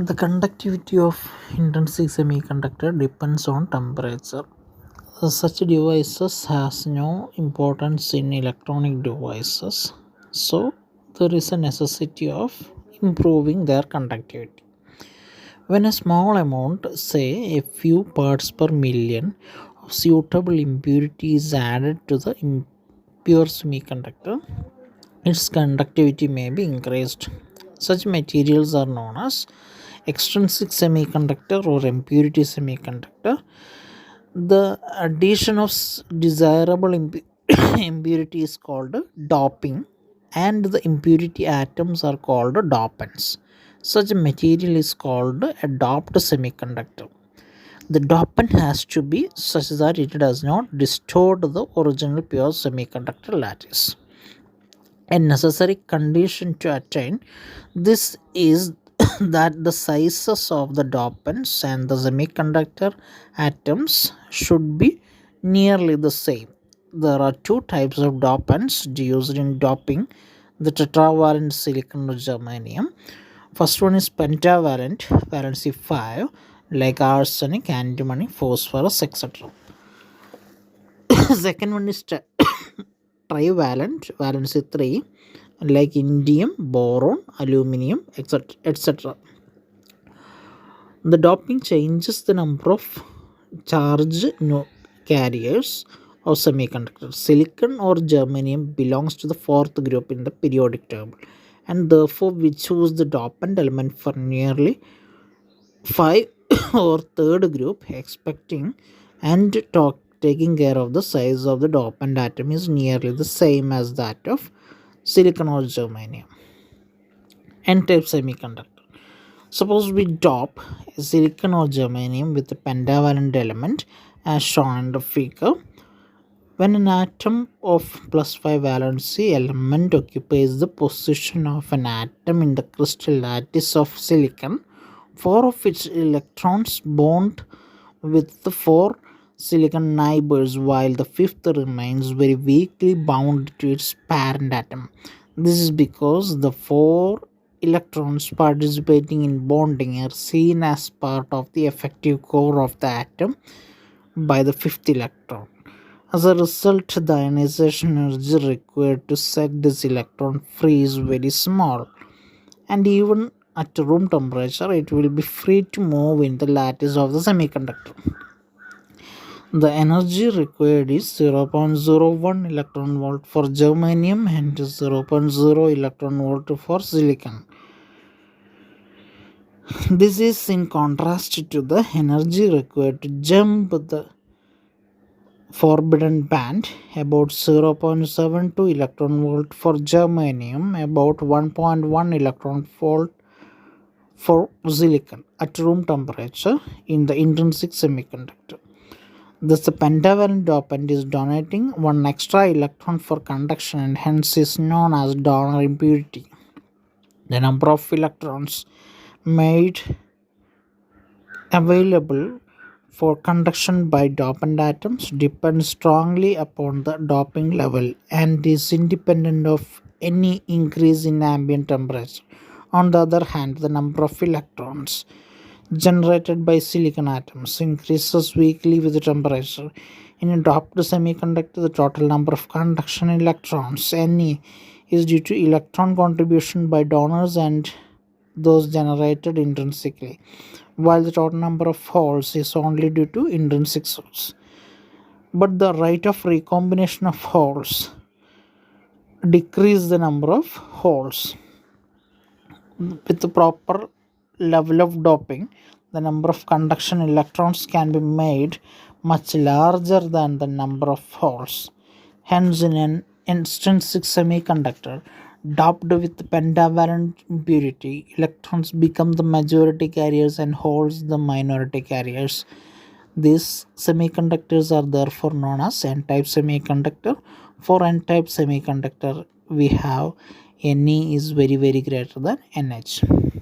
The conductivity of intrinsic semiconductor depends on temperature. Such devices has no importance in electronic devices, so there is a necessity of improving their conductivity. When a small amount, say a few parts per million, of suitable impurity is added to the impure semiconductor, its conductivity may be increased. Such materials are known as extrinsic semiconductor or impurity semiconductor. The addition of desirable impurity is called doping, and the impurity atoms are called dopants. Such a material is called a doped semiconductor. The dopant has to be such that it does not distort the original pure semiconductor lattice. A necessary condition to attain this is that the sizes of the dopants and the semiconductor atoms should be nearly the same. There are two types of dopants used in doping the tetravalent silicon or germanium. First one is pentavalent, valency 5, like arsenic, antimony, phosphorus, etc. Second one is trivalent, valency 3, like indium, boron, aluminum, etc. The doping changes the number of charge carriers of semiconductors. Silicon or germanium belongs to the fourth group in the periodic table, and therefore we choose the dopant element for nearly 5 or third group, expecting and taking care of the size of the dopant atom is nearly the same as that of silicon or germanium. N-type semiconductor. Suppose we dope a silicon or germanium with a pentavalent element as shown in the figure. When an atom of +5 valency element occupies the position of an atom in the crystal lattice of silicon, 4 of its electrons bond with the 4 silicon neighbors, while the fifth remains very weakly bound to its parent atom. This is because the 4 electrons participating in bonding are seen as part of the effective core of the atom by the fifth electron. As a result, the ionization energy required to set this electron free is very small, and even at room temperature it will be free to move in the lattice of the semiconductor. The energy required is 0.01 electron volt for germanium and 0.0 electron volt for silicon. This is in contrast to the energy required to jump the forbidden band, about 0.72 electron volt for germanium, about 1.1 electron volt for silicon at room temperature in the intrinsic semiconductor. Thus, the pentavalent dopant is donating one extra electron for conduction and hence is known as donor impurity. The number of electrons made available for conduction by dopant atoms depends strongly upon the doping level and is independent of any increase in ambient temperature. On the other hand, the number of electrons generated by silicon atoms increases weakly with the temperature. In a doped semiconductor, the total number of conduction electrons, Ne, is due to electron contribution by donors and those generated intrinsically, while the total number of holes is only due to intrinsic source. But the rate of recombination of holes decrease the number of holes. With the proper level of doping, the number of conduction electrons can be made much larger than the number of holes. Hence, in an extrinsic semiconductor doped with pentavalent impurity, electrons become the majority carriers and holes the minority carriers. These semiconductors are therefore known as N-type semiconductor. For N-type semiconductor, we have Ne is very greater than NH.